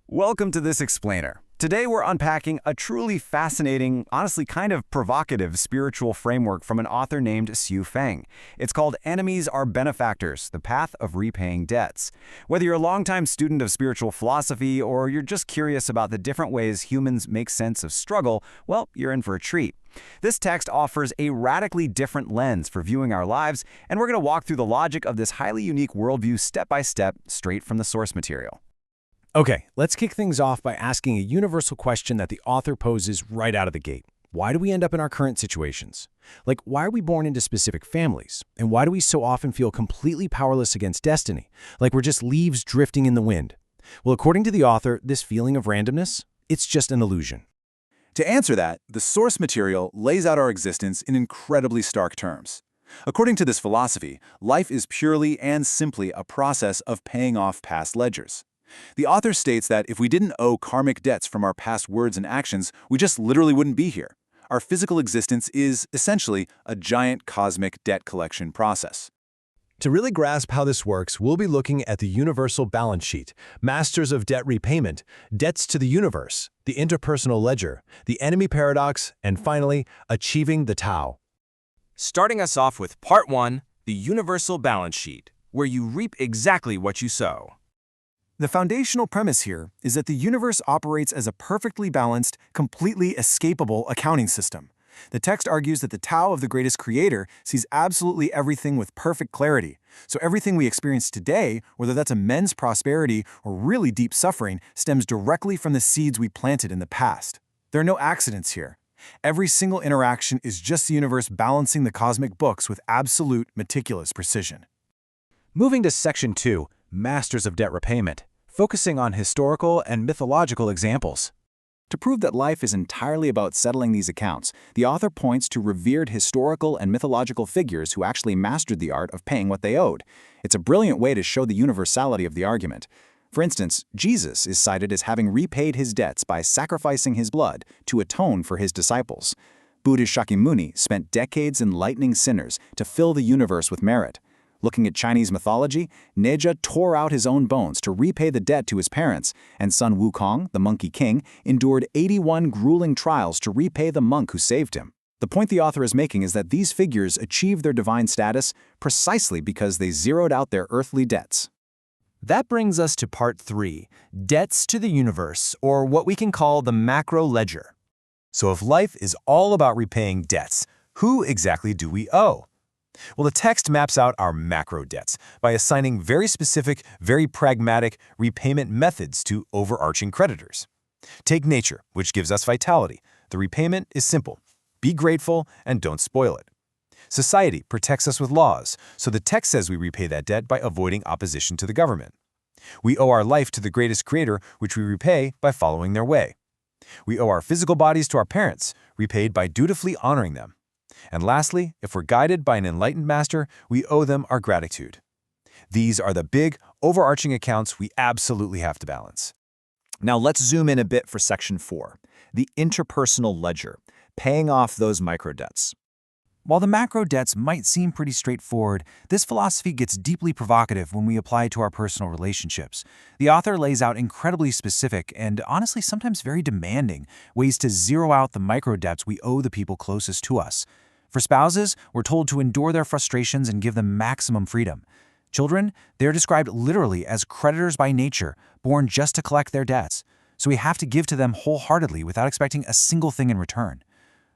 Welcome to this explainer. Today we're unpacking a truly fascinating, honestly kind of provocative spiritual framework from an author named Xu Feng. It's called Enemies Are Benefactors, The Path of Repaying Debts. Whether you're a longtime student of spiritual philosophy or you're just curious about the different ways humans make sense of struggle, well, you're in for a treat. This text offers a radically different lens for viewing our lives, and we're going to walk through the logic of this highly unique worldview step by step, straight from the source material. Okay, let's kick things off by asking a universal question that the author poses right out of the gate. Why do we end up in our current situations? Like, why are we born into specific families? And why do we so often feel completely powerless against destiny? Like we're just leaves drifting in the wind? Well, according to the author, this feeling of randomness, it's just an illusion. To answer that, the source material lays out our existence in incredibly stark terms. According to this philosophy, life is purely and simply a process of paying off past ledgers. The author states that if we didn't owe karmic debts from our past words and actions, we just literally wouldn't be here. Our physical existence is, essentially, a giant cosmic debt collection process. To really grasp how this works, we'll be looking at the universal balance sheet, masters of debt repayment, debts to the universe, the interpersonal ledger, the enemy paradox, and finally, achieving the Tao. Starting us off with Part 1, the universal balance sheet, where you reap exactly what you sow. The foundational premise here is that the universe operates as a perfectly balanced, completely escapable accounting system. The text argues that the Tao of the greatest creator sees absolutely everything with perfect clarity. So everything we experience today, whether that's immense prosperity or really deep suffering, stems directly from the seeds we planted in the past. There are no accidents here. Every single interaction is just the universe balancing the cosmic books with absolute, meticulous precision. Moving to Section 2, Masters of Debt Repayment, focusing on historical and mythological examples. To prove that life is entirely about settling these accounts, the author points to revered historical and mythological figures who actually mastered the art of paying what they owed. It's a brilliant way to show the universality of the argument. For instance, Jesus is cited as having repaid his debts by sacrificing his blood to atone for his disciples. Buddhist Shakyamuni spent decades enlightening sinners to fill the universe with merit. Looking at Chinese mythology, Neja tore out his own bones to repay the debt to his parents, and Sun Wukong, the Monkey King, endured 81 grueling trials to repay the monk who saved him. The point the author is making is that these figures achieved their divine status precisely because they zeroed out their earthly debts. That brings us to Part 3, Debts to the Universe, or what we can call the macro ledger. So if life is all about repaying debts, who exactly do we owe? Well, the text maps out our macro debts by assigning very specific, very pragmatic repayment methods to overarching creditors. Take nature, which gives us vitality. The repayment is simple. Be grateful and don't spoil it. Society protects us with laws, so the text says we repay that debt by avoiding opposition to the government. We owe our life to the greatest creator, which we repay by following their way. We owe our physical bodies to our parents, repaid by dutifully honoring them. And lastly, if we're guided by an enlightened master, we owe them our gratitude. These are the big, overarching accounts we absolutely have to balance. Now let's zoom in a bit for Section 4, the interpersonal ledger, paying off those microdebts. While the macro debts might seem pretty straightforward, this philosophy gets deeply provocative when we apply it to our personal relationships. The author lays out incredibly specific and honestly sometimes very demanding ways to zero out the micro debts we owe the people closest to us. For spouses, we're told to endure their frustrations and give them maximum freedom. Children, they're described literally as creditors by nature, born just to collect their debts. So we have to give to them wholeheartedly without expecting a single thing in return.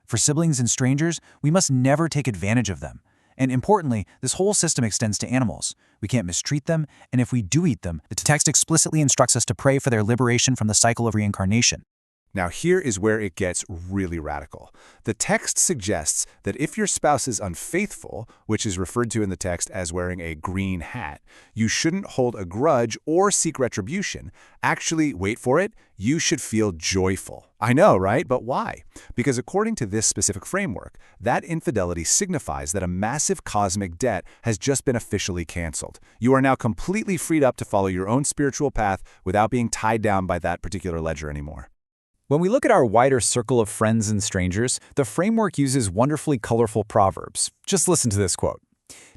For siblings and strangers, we must never take advantage of them. And importantly, this whole system extends to animals. We can't mistreat them, and if we do eat them, the text explicitly instructs us to pray for their liberation from the cycle of reincarnation. Now here is where it gets really radical. The text suggests that if your spouse is unfaithful, which is referred to in the text as wearing a green hat, you shouldn't hold a grudge or seek retribution. Actually, wait for it, you should feel joyful. I know, right? But why? Because according to this specific framework, that infidelity signifies that a massive cosmic debt has just been officially canceled. You are now completely freed up to follow your own spiritual path without being tied down by that particular ledger anymore. When we look at our wider circle of friends and strangers, the framework uses wonderfully colorful proverbs. Just listen to this quote.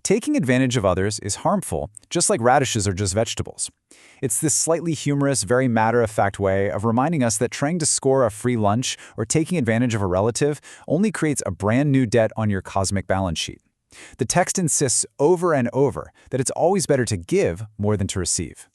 Taking advantage of others is harmful, just like radishes are just vegetables. It's this slightly humorous, very matter-of-fact way of reminding us that trying to score a free lunch or taking advantage of a relative only creates a brand new debt on your cosmic balance sheet. The text insists over and over that it's always better to give more than to receive.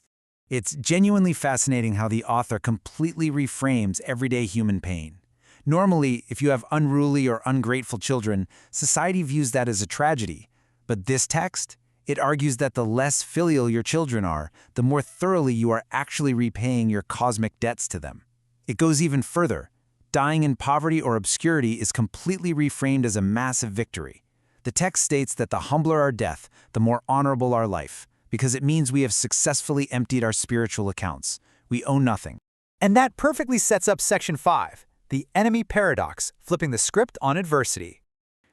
It's genuinely fascinating how the author completely reframes everyday human pain. Normally, if you have unruly or ungrateful children, society views that as a tragedy. But this text, it argues that the less filial your children are, the more thoroughly you are actually repaying your cosmic debts to them. It goes even further. Dying in poverty or obscurity is completely reframed as a massive victory. The text states that the humbler our death, the more honorable our life, because it means we have successfully emptied our spiritual accounts. We owe nothing. And that perfectly sets up Section 5, the enemy paradox, flipping the script on adversity.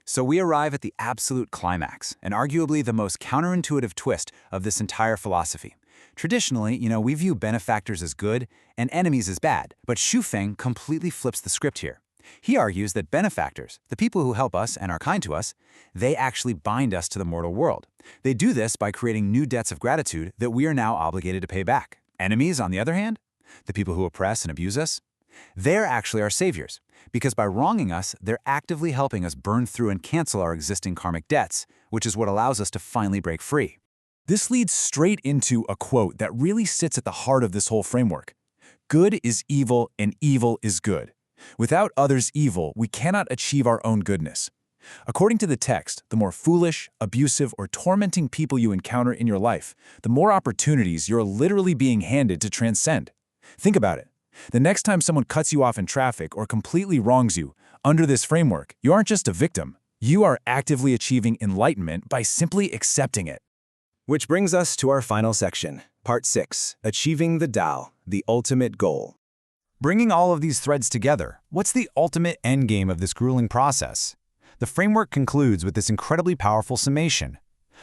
So we arrive at the absolute climax, and arguably the most counterintuitive twist of this entire philosophy. Traditionally, we view benefactors as good and enemies as bad, but Xu Feng completely flips the script here. He argues that benefactors, the people who help us and are kind to us, they actually bind us to the mortal world. They do this by creating new debts of gratitude that we are now obligated to pay back. Enemies, on the other hand, the people who oppress and abuse us, they're actually our saviors, because by wronging us, they're actively helping us burn through and cancel our existing karmic debts, which is what allows us to finally break free. This leads straight into a quote that really sits at the heart of this whole framework. Good is evil and evil is good. Without others' evil, we cannot achieve our own goodness. According to the text, the more foolish, abusive, or tormenting people you encounter in your life, the more opportunities you're literally being handed to transcend. Think about it. The next time someone cuts you off in traffic or completely wrongs you, under this framework, you aren't just a victim. You are actively achieving enlightenment by simply accepting it. Which brings us to our final section, Part 6, Achieving the Tao, the Ultimate Goal. Bringing all of these threads together, what's the ultimate endgame of this grueling process? The framework concludes with this incredibly powerful summation.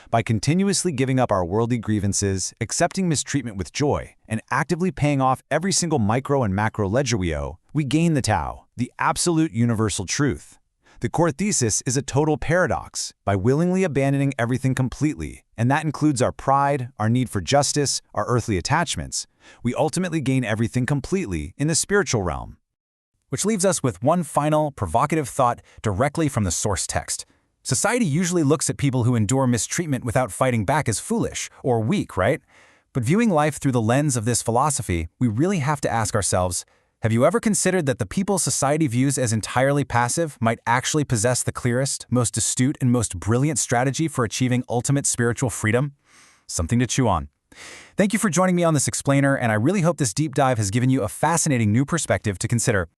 By continuously giving up our worldly grievances, accepting mistreatment with joy, and actively paying off every single micro and macro ledger we owe, we gain the Tao, the absolute universal truth. The core thesis is a total paradox. By willingly abandoning everything completely, and that includes our pride, our need for justice, our earthly attachments, we ultimately gain everything completely in the spiritual realm. Which leaves us with one final, provocative thought directly from the source text. Society usually looks at people who endure mistreatment without fighting back as foolish or weak, right? But viewing life through the lens of this philosophy, we really have to ask ourselves, have you ever considered that the people society views as entirely passive might actually possess the clearest, most astute, and most brilliant strategy for achieving ultimate spiritual freedom? Something to chew on. Thank you for joining me on this explainer, and I really hope this deep dive has given you a fascinating new perspective to consider.